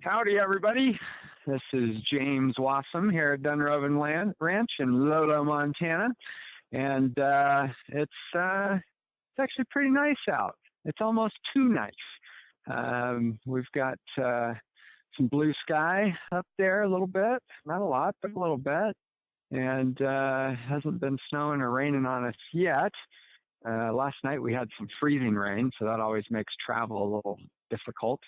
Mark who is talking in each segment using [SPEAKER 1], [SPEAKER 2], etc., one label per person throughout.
[SPEAKER 1] Howdy, everybody. This is James Wassam here at Dunrovin Ranch in Lolo, Montana, and it's actually pretty nice out. It's almost too nice. We've got some blue sky up there a little bit, not a lot, but a little bit, and hasn't been snowing or raining on us yet. Last night we had some freezing rain, so that always makes travel a little difficult.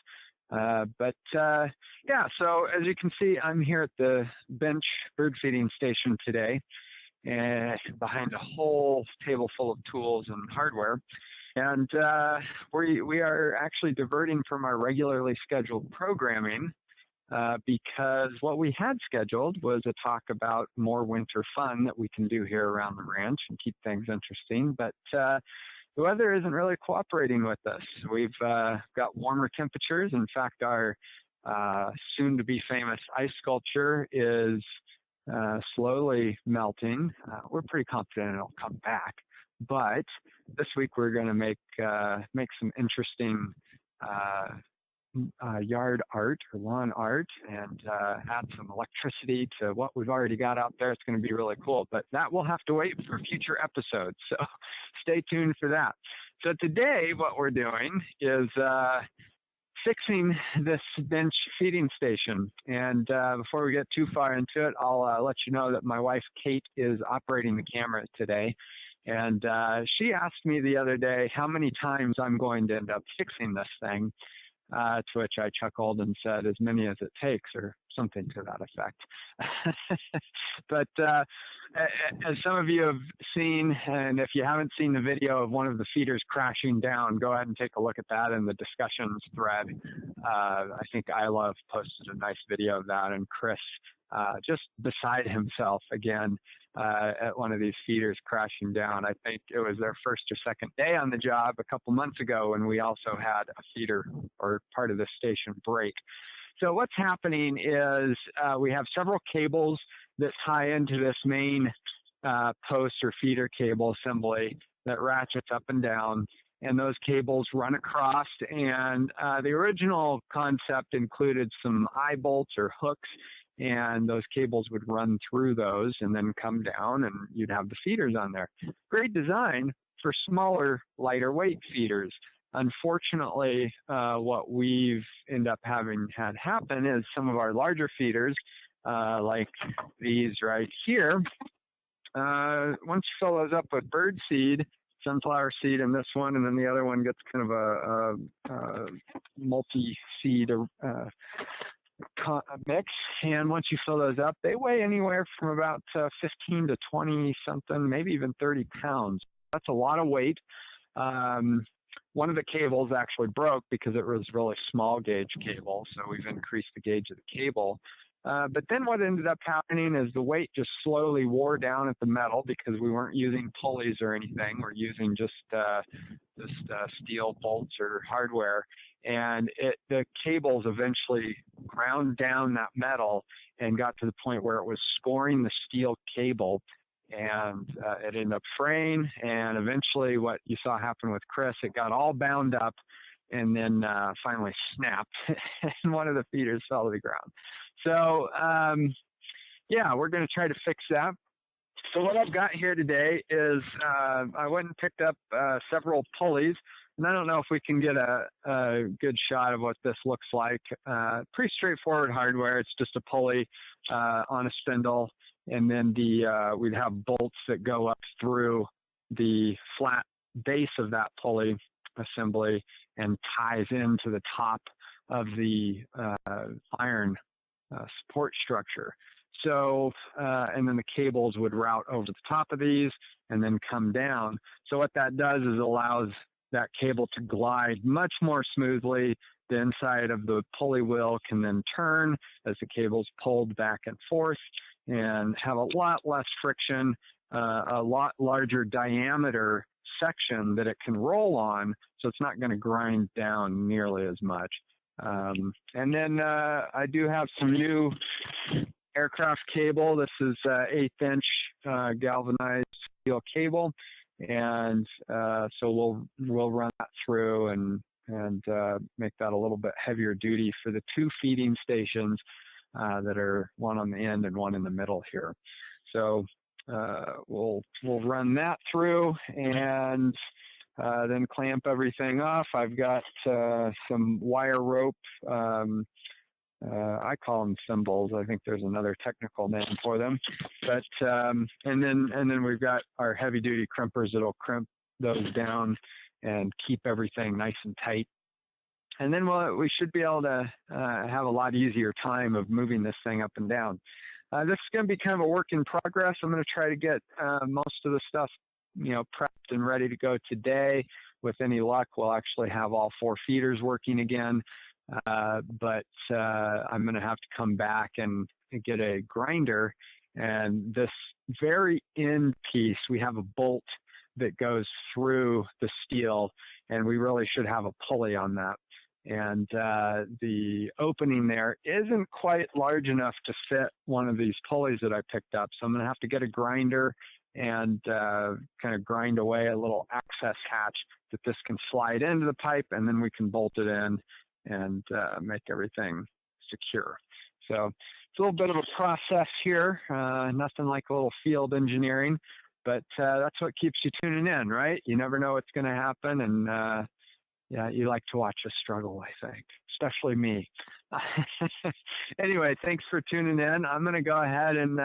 [SPEAKER 1] Yeah, so as you can see, I'm here at the bench bird feeding station today, and behind a whole table full of tools and hardware. And we are actually diverting from our regularly scheduled programming because what we had scheduled was a talk about more winter fun that we can do here around the ranch and keep things interesting. But the weather isn't really cooperating with us. We've got warmer temperatures. In fact, our soon-to-be famous ice sculpture is slowly melting. We're pretty confident it'll come back. But this week we're going to make some interesting yard art or lawn art and add some electricity to what we've already got out there. It's going to be really cool, but that will have to wait for future episodes. So stay tuned for that. So today what we're doing is fixing this bench feeding station. And before we get too far into it, I'll let you know that my wife, Kate, is operating the camera today. And she asked me the other day how many times I'm going to end up fixing this thing. To which I chuckled and said, as many as it takes, or something to that effect. But as some of you have seen, and if you haven't seen the video of one of the feeders crashing down, go ahead and take a look at that in the discussions thread. I think I Love posted a nice video of that, and Chris just beside himself again at one of these feeders crashing down. I think it was their first or second day on the job a couple months ago, and we also had a feeder or part of the station break. So what's happening is we have several cables that tie into this main post or feeder cable assembly that ratchets up and down, and those cables run across. And the original concept included some eye bolts or hooks, and those cables would run through those and then come down, and you'd have the feeders on there. Great design for smaller, lighter weight feeders. Unfortunately, what we've ended up having had happen is some of our larger feeders, like these right here, once you fill those up with bird seed, sunflower seed in this one, and then the other one gets kind of a multi-seed mix, and once you fill those up, they weigh anywhere from about 15 to 20 something, maybe even 30 pounds. That's a lot of weight. One of the cables actually broke because it was really small gauge cable, so we've increased the gauge of the cable. But then what ended up happening is the weight just slowly wore down at the metal because we weren't using pulleys or anything. We're using just steel bolts or hardware. And the cables eventually ground down that metal and got to the point where it was scoring the steel cable, and it ended up fraying. And eventually what you saw happen with Chris, it got all bound up and then finally snapped and one of the feeders fell to the ground. So yeah, we're going to try to fix that. So what I've got here today is I went and picked up several pulleys. And I don't know if we can get a good shot of what this looks like. Pretty straightforward hardware. It's just a pulley on a spindle, and then we'd have bolts that go up through the flat base of that pulley assembly and ties into the top of the iron support structure. So, and then the cables would route over the top of these and then come down. So what that does is allows that cable to glide much more smoothly. The inside of the pulley wheel can then turn as the cable's pulled back and forth and have a lot less friction, a lot larger diameter section that it can roll on, so it's not going to grind down nearly as much. And then I do have some new aircraft cable. This is 1/8-inch galvanized steel cable. And so we'll run that through and and make that a little bit heavier duty for the 2 feeding stations that are one on the end and one in the middle here. So we'll run that through and then clamp everything off. I've got some wire rope. I call them thimbles. I think there's another technical name for them. But and then we've got our heavy duty crimpers that'll crimp those down and keep everything nice and tight. And then we should be able to have a lot easier time of moving this thing up and down. This is going to be kind of a work in progress. I'm going to try to get most of the stuff, prepped and ready to go today. With any luck, we'll actually have all 4 feeders working again. But I'm going to have to come back and get a grinder. And this very end piece, we have a bolt that goes through the steel, and we really should have a pulley on that. And the opening there isn't quite large enough to fit one of these pulleys that I picked up. So I'm going to have to get a grinder and kind of grind away a little access hatch that this can slide into the pipe, and then we can bolt it in and make everything secure. So it's a little bit of a process here, nothing like a little field engineering, but that's what keeps you tuning in, right? You never know what's going to happen, and yeah, you like to watch us struggle, I think, especially me. Anyway, thanks for tuning in. I'm going to go ahead and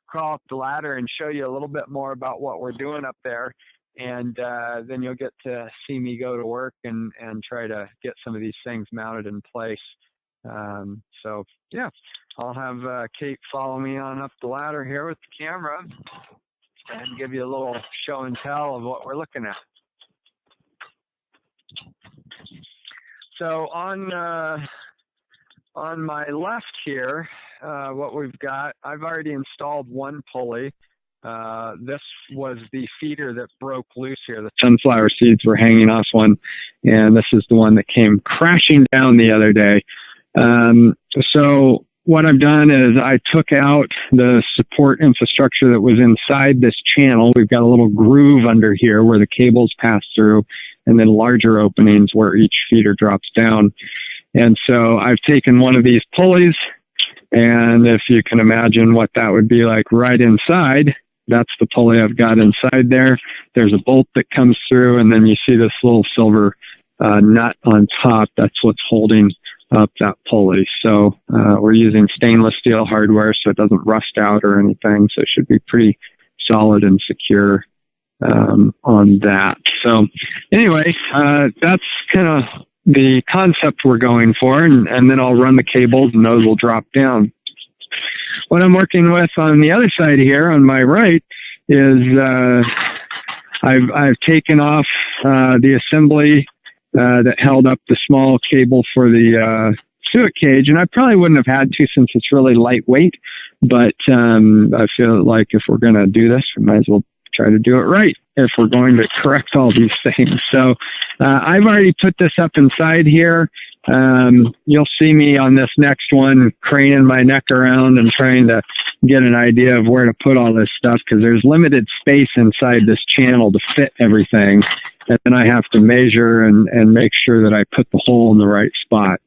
[SPEAKER 1] crawl up the ladder and show you a little bit more about what we're doing up there. And then you'll get to see me go to work and try to get some of these things mounted in place. So, yeah, I'll have Kate follow me on up the ladder here with the camera and give you a little show and tell of what we're looking at. So on my left here, what we've got, I've already installed one pulley. This was the feeder that broke loose here. The sunflower seeds were hanging off one, and this is the one that came crashing down the other day. So what I've done is I took out the support infrastructure that was inside this channel. We've got a little groove under here where the cables pass through, and then larger openings where each feeder drops down. And so I've taken one of these pulleys, and if you can imagine what that would be like right inside, that's the pulley I've got inside there. There's a bolt that comes through, and then you see this little silver nut on top. That's what's holding up that pulley. So we're using stainless steel hardware so it doesn't rust out or anything. So it should be pretty solid and secure on that. So anyway, that's kind of the concept we're going for, and then I'll run the cables and those will drop down. What I'm working with on the other side here on my right is I've taken off the assembly that held up the small cable for the suet cage, and I probably wouldn't have had to since it's really lightweight, but I feel like if we're going to do this, we might as well try to do it right if we're going to correct all these things. So I've already put this up inside here. You'll see me on this next one craning my neck around and trying to get an idea of where to put all this stuff, because there's limited space inside this channel to fit everything. And then I have to measure and make sure that I put the hole in the right spot.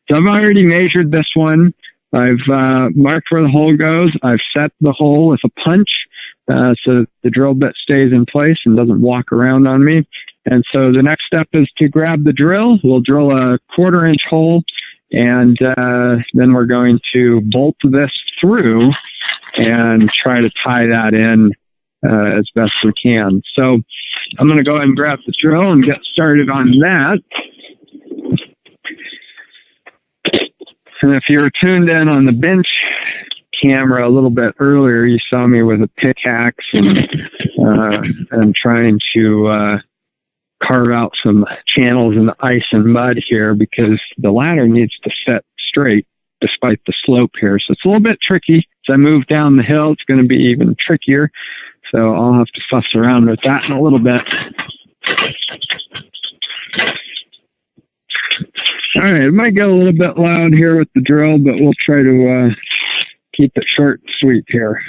[SPEAKER 1] So I've already measured this one. I've marked where the hole goes. I've set the hole with a punch so the drill bit stays in place and doesn't walk around on me. And so the next step is to grab the drill. We'll drill a 1/4 inch hole, and then we're going to bolt this through and try to tie that in as best we can. So I'm going to go ahead and grab the drill and get started on that. And if you were tuned in on the bench camera a little bit earlier, you saw me with a pickaxe and trying to carve out some channels in the ice and mud here, because the ladder needs to set straight despite the slope here. So it's a little bit tricky. As I move down the hill, it's going to be even trickier. So I'll have to fuss around with that in a little bit. All right, it might get a little bit loud here with the drill, but we'll try to keep it short and sweet here.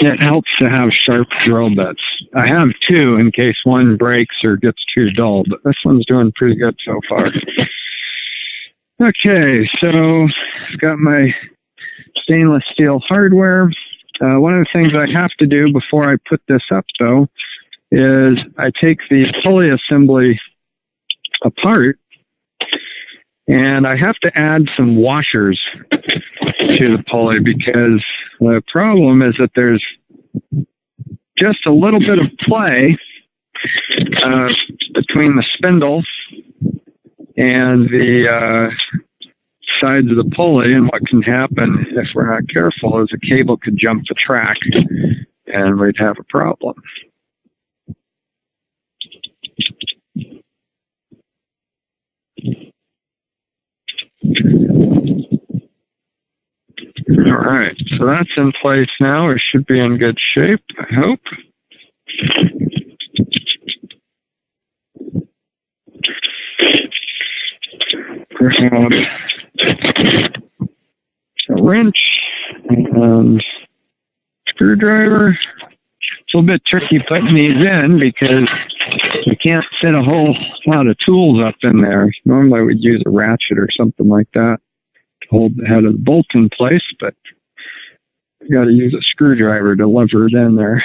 [SPEAKER 1] it helps to have sharp drill bits. I have two in case one breaks or gets too dull, but this one's doing pretty good so far. Okay, so I've got my stainless steel hardware. One of the things I have to do before I put this up, though, is I take the pulley assembly apart, and I have to add some washers to the pulley because the problem is that there's just a little bit of play between the spindle and the sides of the pulley, and what can happen if we're not careful is a cable could jump the track and we'd have a problem. All right, so that's in place now. It should be in good shape, I hope. Grab a wrench and screwdriver. It's a little bit tricky putting these in because you can't fit a whole lot of tools up in there. Normally we'd use a ratchet or something like that to hold the head of the bolt in place, but you got to use a screwdriver to lever it in there.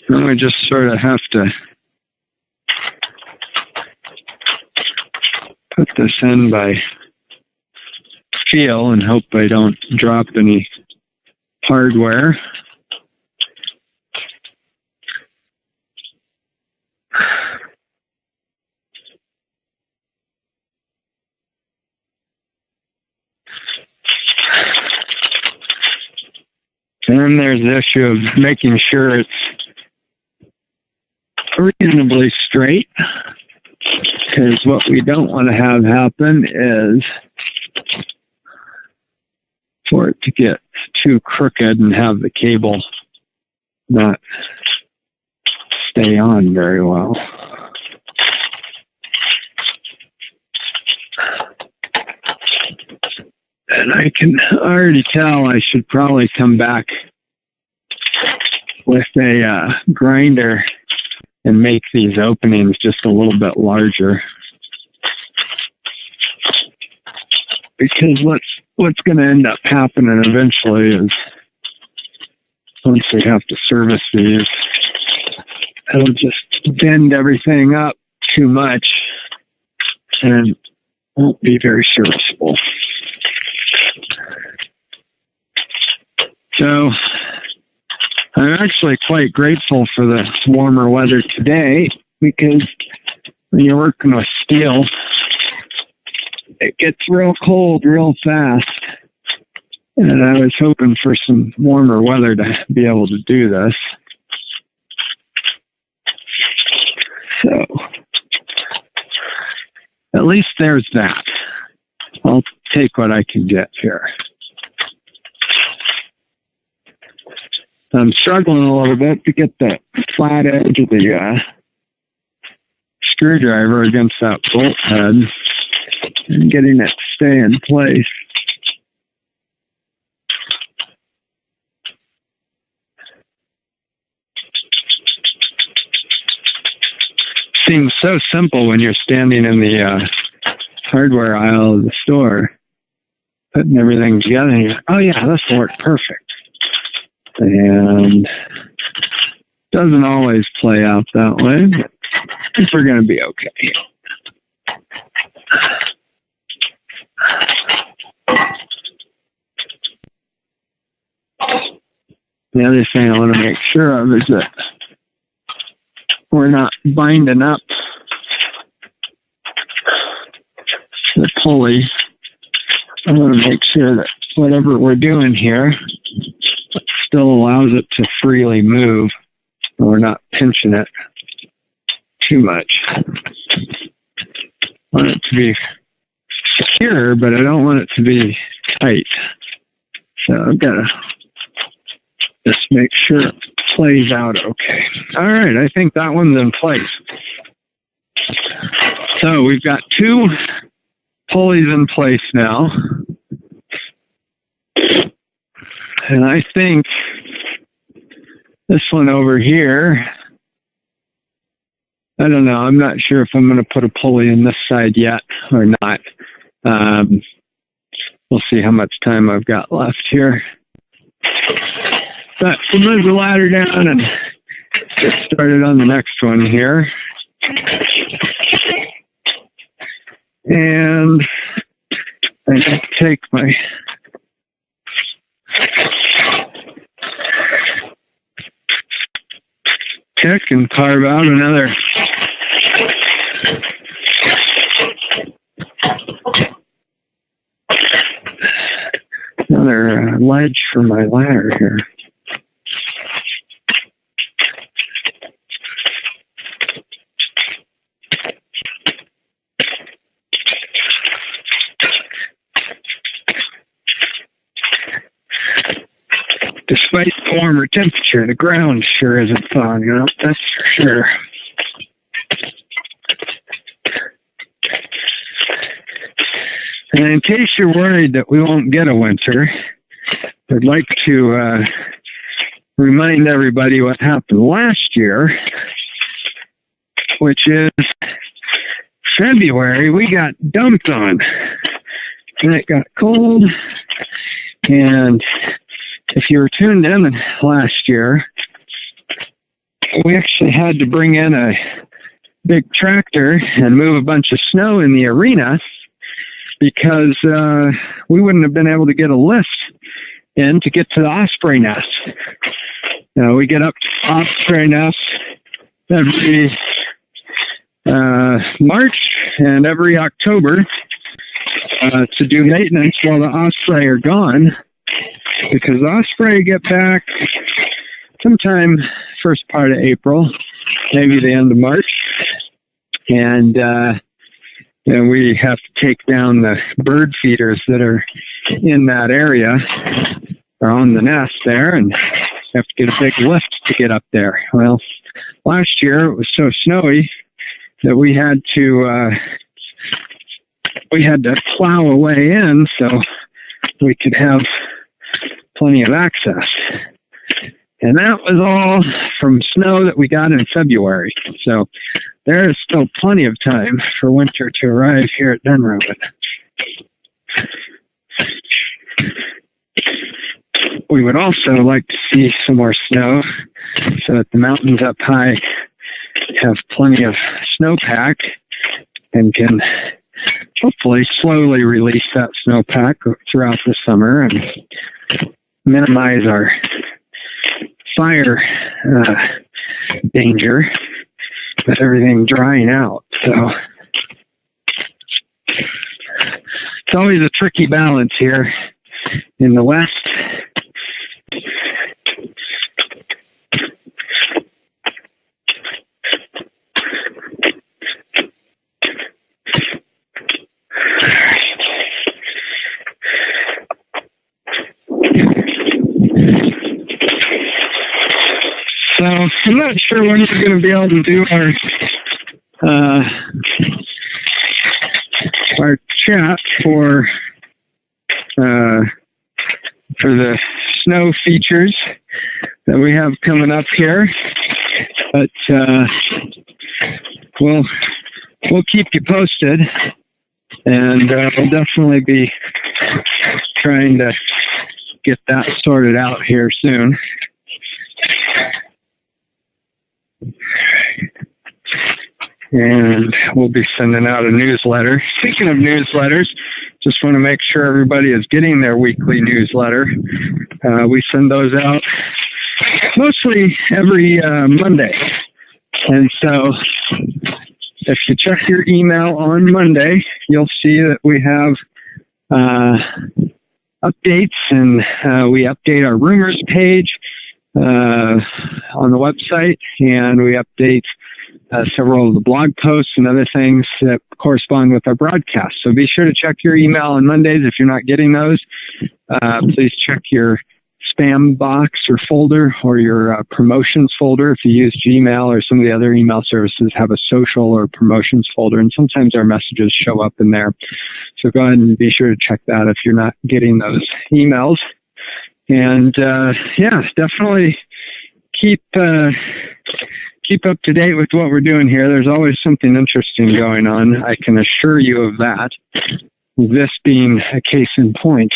[SPEAKER 1] Then we just sort of have to put this in by feel and hope I don't drop any hardware. And then there's the issue of making sure it's reasonably straight, because what we don't want to have happen is for it to get too crooked and have the cable not stay on very well. And I can already tell I should probably come back with a grinder and make these openings just a little bit larger. Because what's going to end up happening eventually is once we have to service these, it'll just bend everything up too much and won't be very serviceable. So I'm actually quite grateful for the warmer weather today, because when you're working with steel, it gets real cold real fast. And I was hoping for some warmer weather to be able to do this. So at least there's that. I'll take what I can get here. I'm struggling a little bit to get the flat edge of the screwdriver against that bolt head and getting it to stay in place. Seems so simple when you're standing in the hardware aisle of the store, putting everything together, and you're like, oh yeah, this will work perfect. And doesn't always play out that way, but I think we're going to be okay. The other thing I want to make sure of is that we're not binding up the pulley. I want to make sure that whatever we're doing here still allows it to freely move, and we're not pinching it too much. I want it to be secure, but I don't want it to be tight. So I've got to just make sure it plays out okay. All right, I think that one's in place. So we've got two pulley's in place now. And I think this one over here, I don't know. I'm not sure if I'm going to put a pulley in this side yet or not. We'll see how much time I've got left here. But we'll move the ladder down and get started on the next one here. And I can take my pick and carve out another ledge for my ladder here. Despite the warmer temperature, the ground sure isn't thawing out, that's for sure. And in case you're worried that we won't get a winter, I'd like to remind everybody what happened last year, which is February, we got dumped on. And it got cold, and if you were tuned in last year, we actually had to bring in a big tractor and move a bunch of snow in the arena because we wouldn't have been able to get a lift in to get to the osprey nest. We get up to osprey nest every March and every October to do maintenance while the osprey are gone, because the osprey get back sometime first part of April, maybe the end of March, and we have to take down the bird feeders that are in that area or on the nest there, and have to get a big lift to get up there. Well, last year it was so snowy that we had to plow a way in so we could have plenty of access. And that was all from snow that we got in February. So there is still plenty of time for winter to arrive here at Dunrovin. We would also like to see some more snow so that the mountains up high have plenty of snowpack and can hopefully slowly release that snowpack throughout the summer and minimize our fire danger with everything drying out. So it's always a tricky balance here in the West. So I'm not sure when we're going to be able to do our chat for the snow features that we have coming up here, but we'll keep you posted, and we'll definitely be trying to get that sorted out here soon. And we'll be sending out a newsletter. Speaking of newsletters, just want to make sure everybody is getting their weekly newsletter. We send those out mostly every Monday. And so if you check your email on Monday, you'll see that we have updates, and we update our rumors page on the website, and we update several of the blog posts and other things that correspond with our broadcast. So be sure to check your email on Mondays. If you're not getting those, please check your spam box or folder, or your promotions folder. If you use Gmail or some of the other email services, have a social or promotions folder, and sometimes our messages show up in there. So go ahead and be sure to check that if you're not getting those emails. And yeah, definitely keep up to date with what we're doing here. There's always something interesting going on. I can assure you of that. This being a case in point.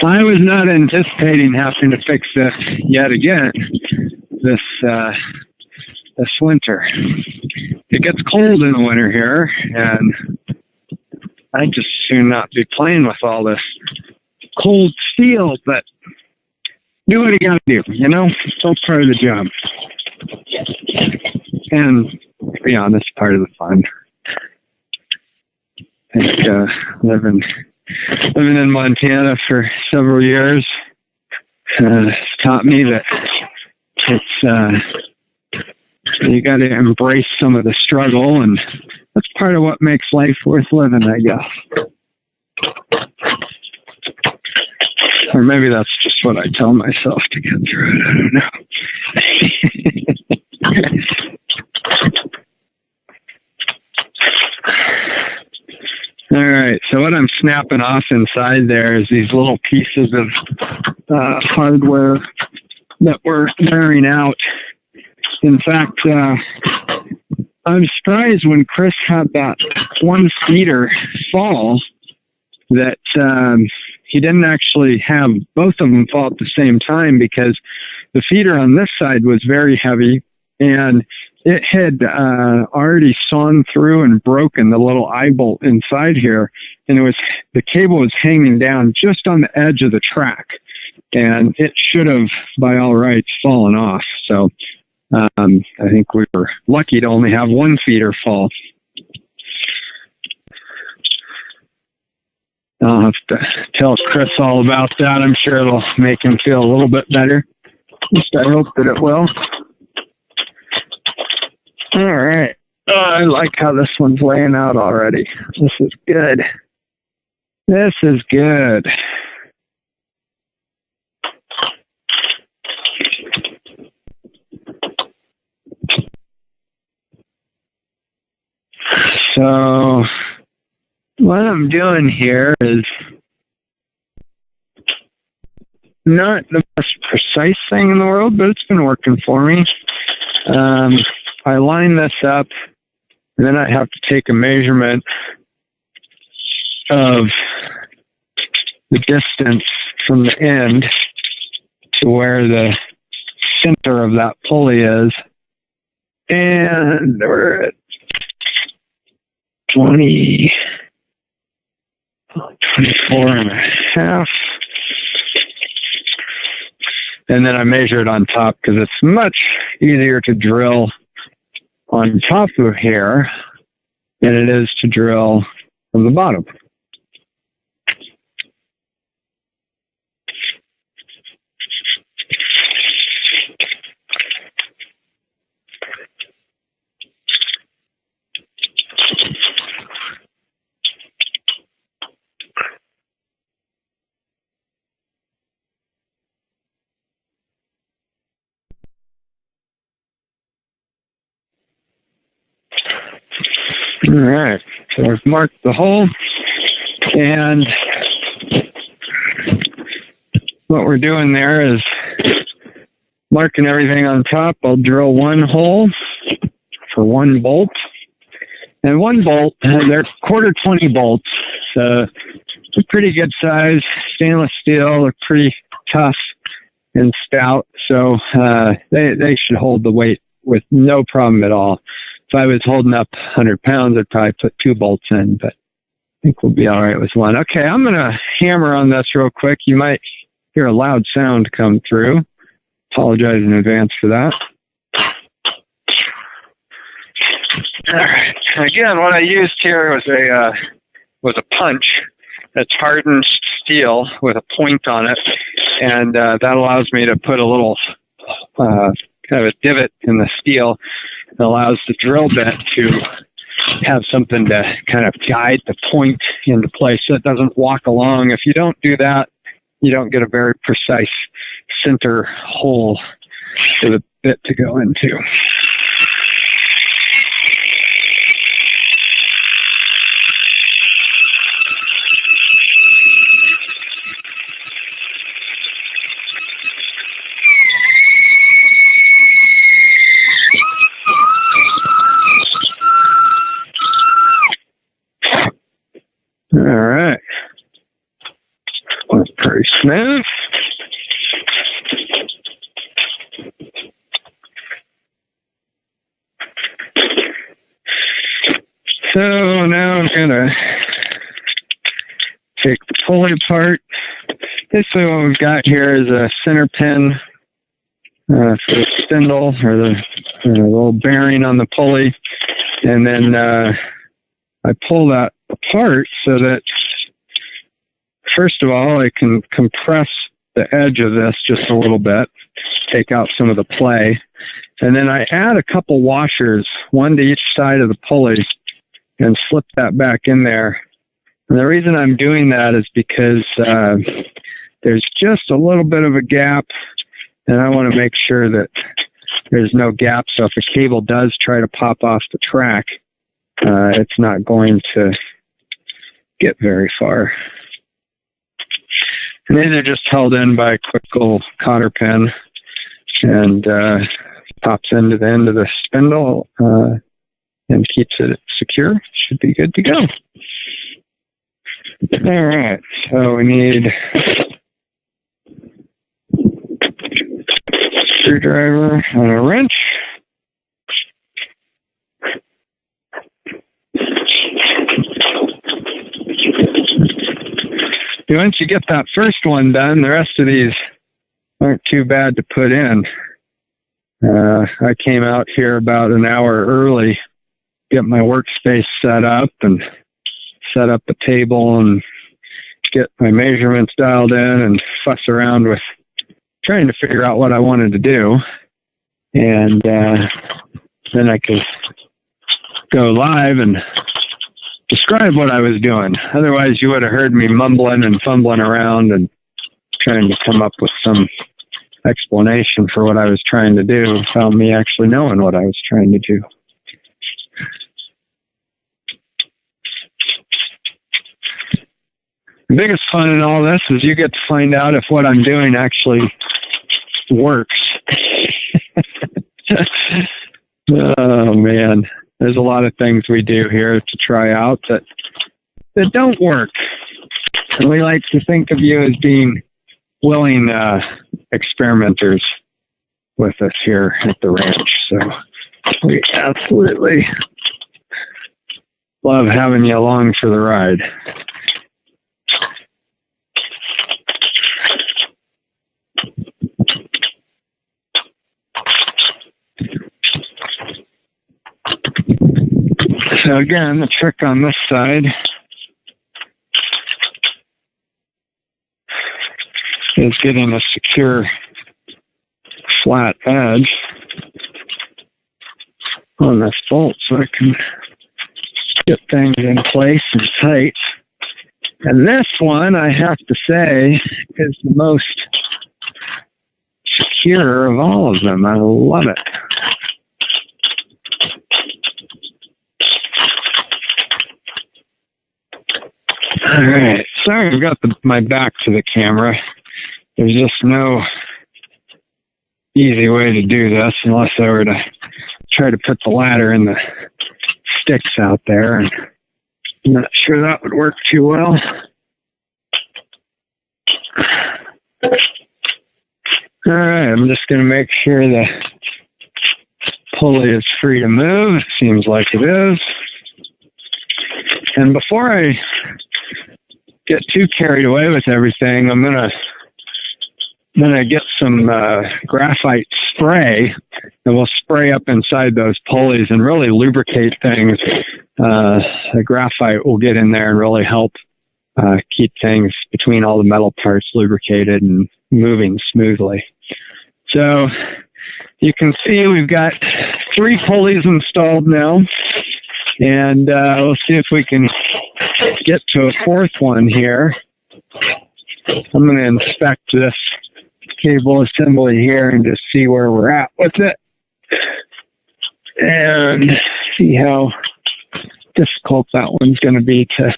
[SPEAKER 1] I was not anticipating having to fix this yet again this winter. It gets cold in the winter here, and I'd just soon not be playing with all this cold steel, but do what you gotta do, you know? It's all part of the job. And to be honest, part of the fun. I think living in Montana for several years has taught me that it's you got to embrace some of the struggle, and that's part of what makes life worth living, I guess. Or maybe that's just what I tell myself to get through it. I don't know. All right, so what I'm snapping off inside there is these little pieces of hardware that we're wearing out. In fact, I'm surprised when Chris had that one feeder fall that he didn't actually have both of them fall at the same time, because the feeder on this side was very heavy, and it had already sawn through and broken the little eye bolt inside here, and the cable was hanging down just on the edge of the track, and it should have, by all rights, fallen off. So I think we were lucky to only have one feeder fall. I'll have to tell Chris all about that. I'm sure it'll make him feel a little bit better. At least I hope that it will. All right. I like how this one's laying out already. This is good. This is good. So what I'm doing here is not the most precise thing in the world, but it's been working for me. I line this up, and then I have to take a measurement of the distance from the end to where the center of that pulley is. And we're at 24 and a half. And then I measure it on top because it's much easier to drill on top of here than it is to drill from the bottom. All right, so I've marked the hole, and what we're doing there is marking everything on top. I'll drill one hole for one bolt, and one bolt, they're 1/4 bolts, so it's a pretty good size, stainless steel. They're pretty tough and stout, so they should hold the weight with no problem at all. If I was holding up 100 pounds, I'd probably put 2 bolts in, but I think we'll be all right with one. Okay, I'm going to hammer on this real quick. You might hear a loud sound come through. Apologize in advance for that. All right. Again, what I used here was a punch that's hardened steel with a point on it, and that allows me to put a little kind of a divot in the steel. It allows the drill bit to have something to kind of guide the point into place so it doesn't walk along. If you don't do that, you don't get a very precise center hole for the bit to go into. All right. That's pretty smooth. So now I'm going to take the pulley apart. Basically what we've got here is a center pin for the spindle, or the little bearing on the pulley. And then I pull that apart so that, first of all, I can compress the edge of this just a little bit, take out some of the play. And then I add a couple washers, one to each side of the pulley, and slip that back in there. And the reason I'm doing that is because there's just a little bit of a gap, and I want to make sure that there's no gap. So if a cable does try to pop off the track, it's not going to get very far. And these are just held in by a quick little cotter pin, and pops into the end of the spindle and keeps it secure. Should be good to go. All right, so we need a screwdriver and a wrench. Once you get that first one done, the rest of these aren't too bad to put in. I came out here about an hour early, get my workspace set up and set up the table and get my measurements dialed in and fuss around with trying to figure out what I wanted to do. And then I could go live and describe what I was doing. Otherwise, you would have heard me mumbling and fumbling around and trying to come up with some explanation for what I was trying to do without me actually knowing what I was trying to do. The biggest fun in all this is you get to find out if what I'm doing actually works. Oh, man. There's a lot of things we do here to try out that don't work. And we like to think of you as being willing experimenters with us here at the ranch. So we absolutely love having you along for the ride. So again, the trick on this side is getting a secure flat edge on this bolt so I can get things in place and tight. And this one, I have to say, is the most secure of all of them. I love it. All right, sorry I've got my back to the camera. There's just no easy way to do this unless I were to try to put the ladder in the sticks out there, and I'm not sure that would work too well. All right, I'm just going to make sure the pulley is free to move. Seems like it is. And before I get too carried away with everything, I'm gonna get some graphite spray, and we'll spray up inside those pulleys and really lubricate things. The graphite will get in there and really help keep things between all the metal parts lubricated and moving smoothly. So you can see we've got 3 pulleys installed now, And we'll see if we can get to a fourth one here. I'm going to inspect this cable assembly here and just see where we're at with it and see how difficult that one's going to be to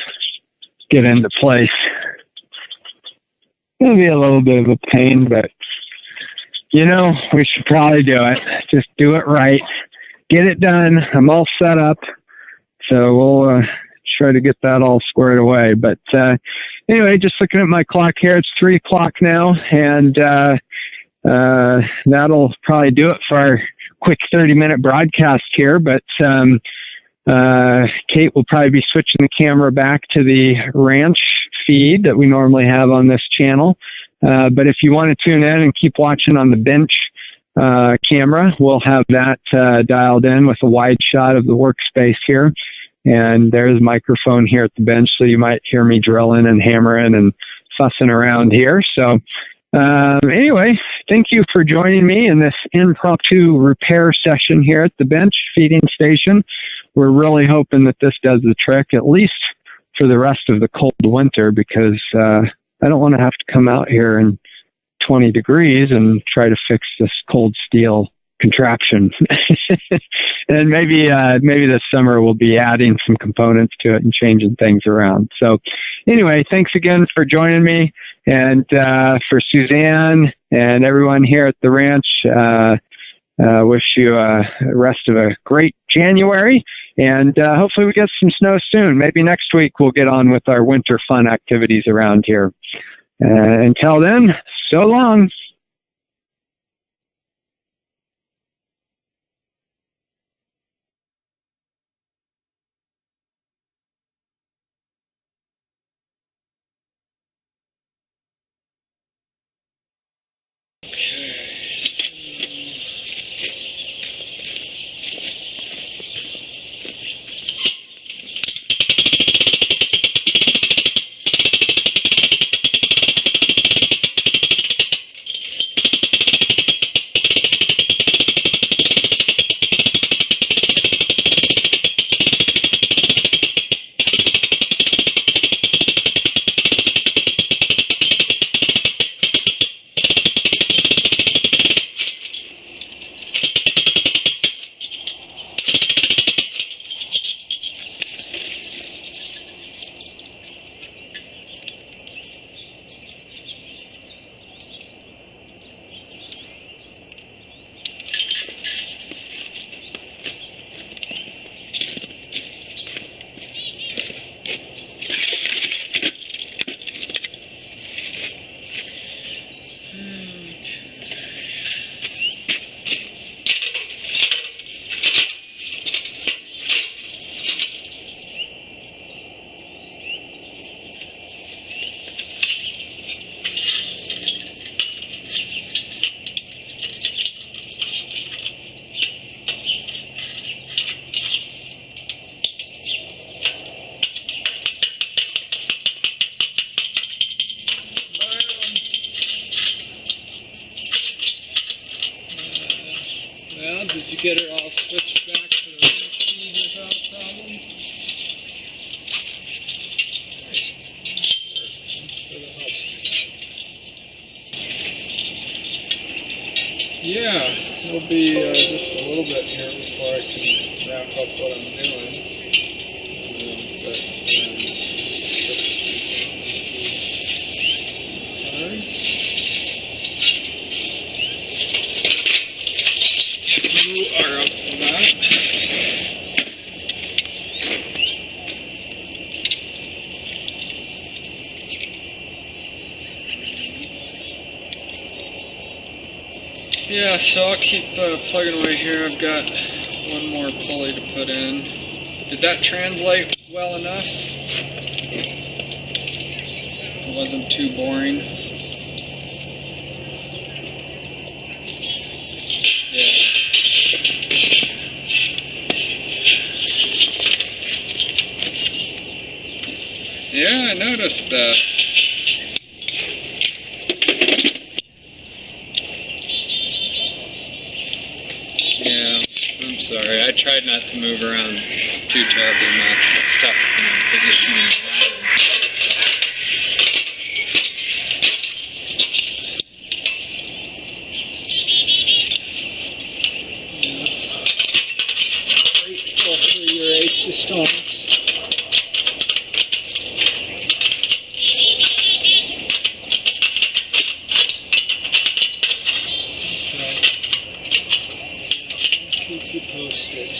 [SPEAKER 1] get into place. It'll be a little bit of a pain, but you know, we should probably do it. Just do it right. Get it done. I'm all set up. So we'll try to get that all squared away. But anyway, just looking at my clock here, it's 3 o'clock now, and that'll probably do it for our quick 30-minute broadcast here. But Kate will probably be switching the camera back to the ranch feed that we normally have on this channel. But if you want to tune in and keep watching on the bench camera, we'll have that dialed in with a wide shot of the workspace here. And there's a microphone here at the bench, so you might hear me drilling and hammering and fussing around here. So anyway, thank you for joining me in this impromptu repair session here at the bench feeding station. We're really hoping that this does the trick, at least for the rest of the cold winter, because I don't want to have to come out here in 20 degrees and try to fix this cold steel contraption. And maybe this summer we'll be adding some components to it and changing things around. So anyway, thanks again for joining me, and for Suzanne and everyone here at the ranch, wish you a rest of a great January, and hopefully we get some snow soon. Maybe next week we'll get on with our winter fun activities around here. Until then, so long. Did you get her all switched back to the ranch feed without a problem? Yeah, it'll be just a little bit here before I can wrap up what I'm doing. You are up for that. Yeah, so I'll keep plugging away here. I've got one more pulley to put in. Did that translate well enough? It wasn't too boring. Yeah, I noticed that. Yeah, I'm sorry. I tried not to move around
[SPEAKER 2] too terribly much. It's tough, positioning the ladder.
[SPEAKER 3] Grateful for your stones. Keep you posted.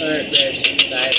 [SPEAKER 3] Alright, babe. Bye.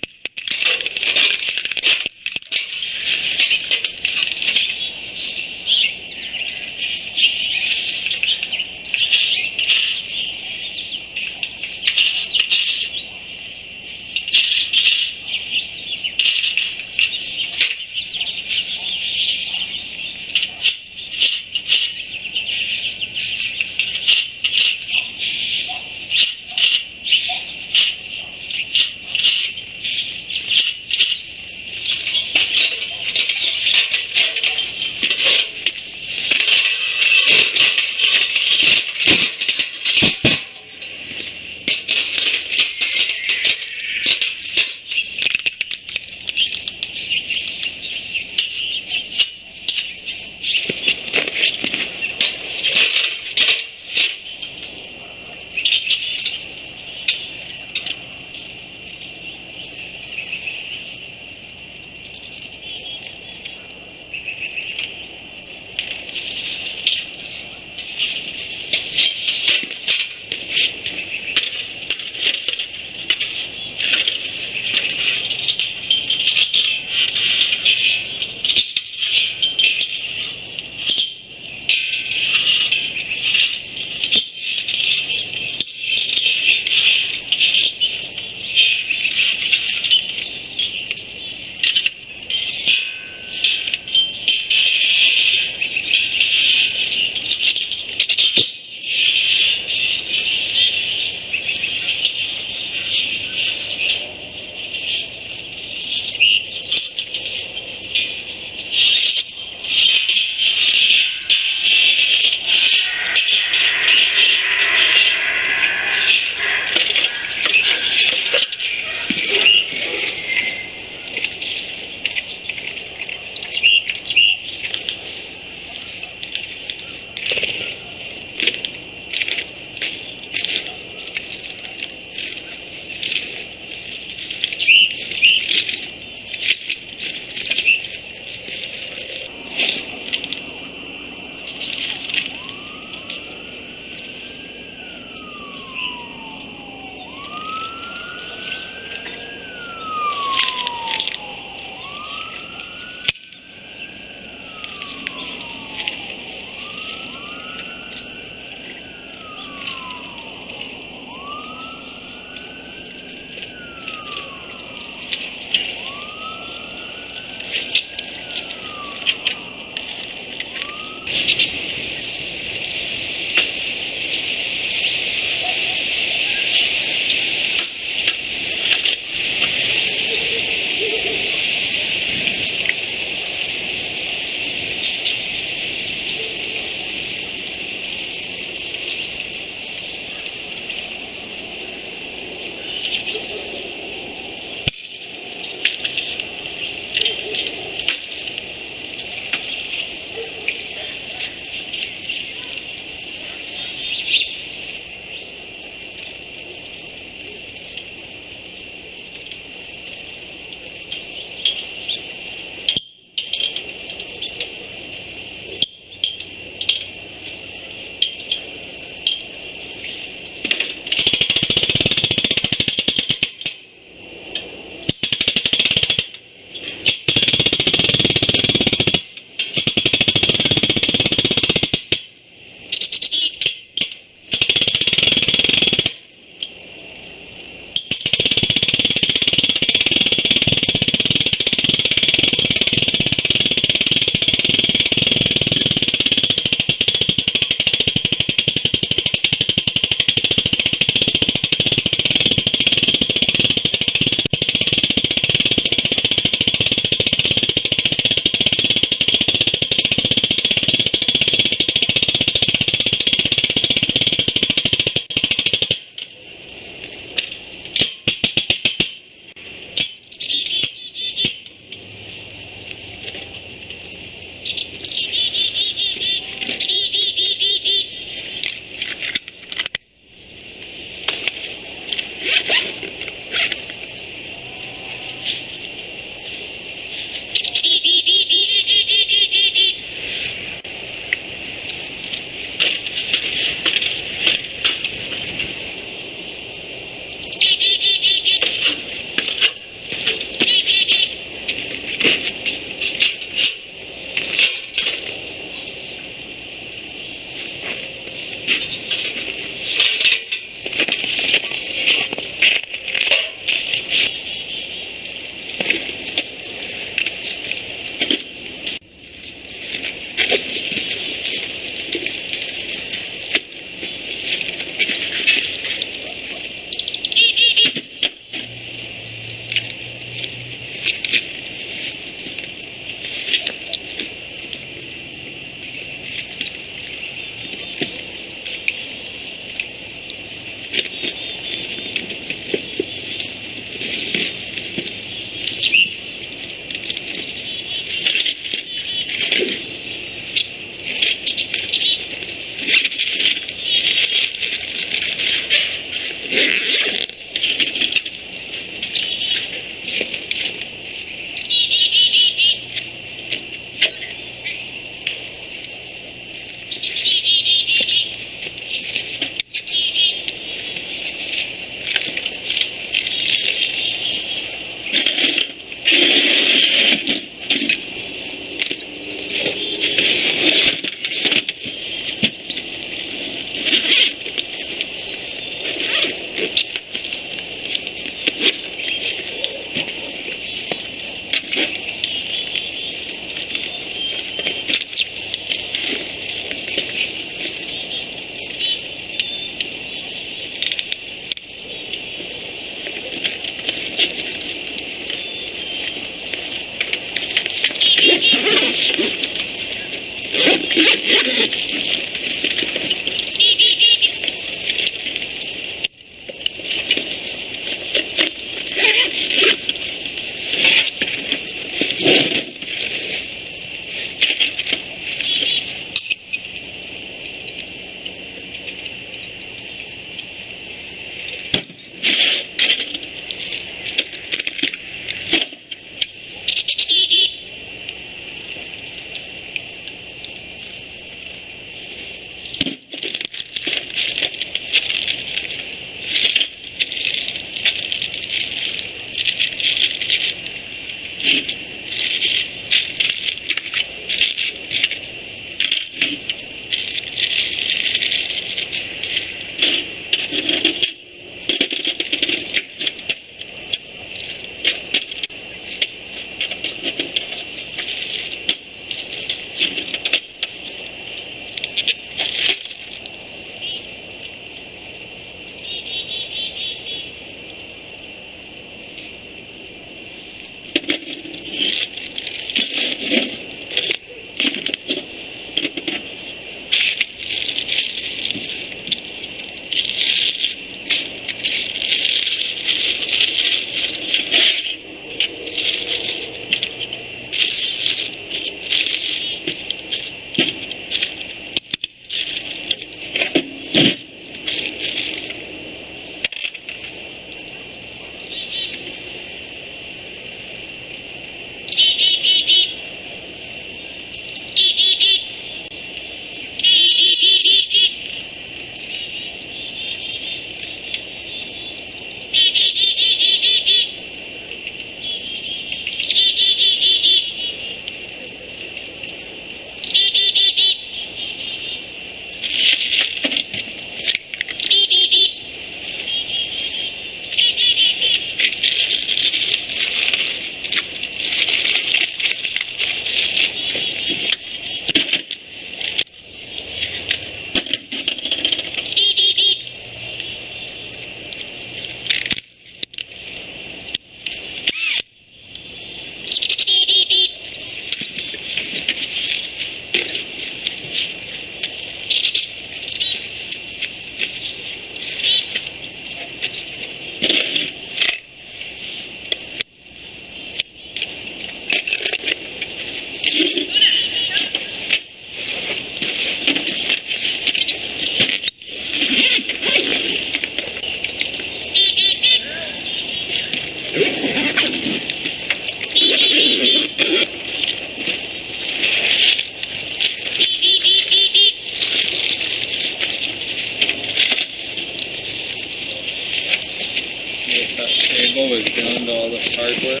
[SPEAKER 2] Table was down to all this hardware.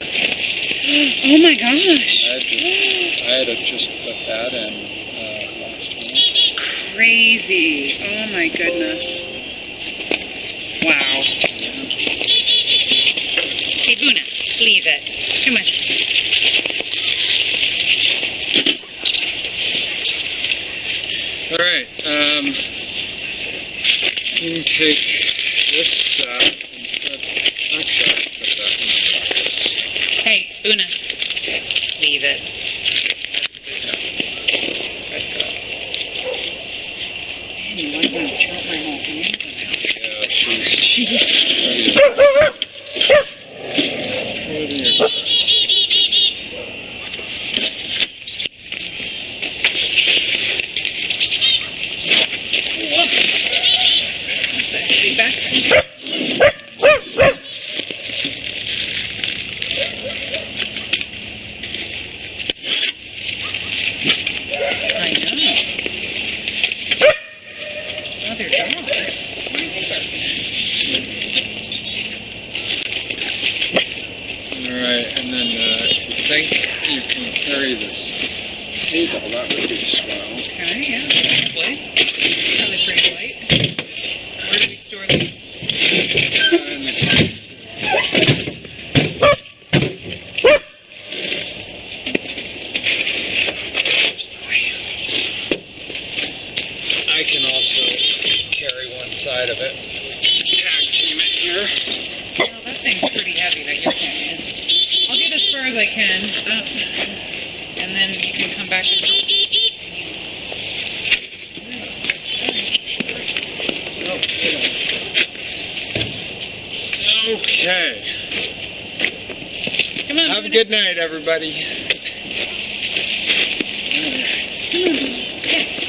[SPEAKER 4] Oh my gosh.
[SPEAKER 2] I had to just put that in last week.
[SPEAKER 4] Crazy. Oh my goodness. Wow. Hey, Buna, leave it. Come on.
[SPEAKER 2] All right. You can take this stuff and put that in the box.
[SPEAKER 4] Hey, Buna, leave it. Man, you want to throw my whole hand
[SPEAKER 2] Yeah, she's.
[SPEAKER 4] Jeez. Be back. I know. Oh, they're dogs.
[SPEAKER 2] Alright, and then if you think you can carry this table, that would be swell.
[SPEAKER 4] Okay, yeah, probably. Probably pretty light. Where do we store them?
[SPEAKER 2] I can also carry one side of it. So we can tag team it here.
[SPEAKER 4] Well, that thing's pretty heavy that you're carrying. I'll get as far as I can, and then you can come back and help.
[SPEAKER 2] Okay.
[SPEAKER 4] Come on.
[SPEAKER 2] Have a good night, everybody.
[SPEAKER 4] Come on. Yeah.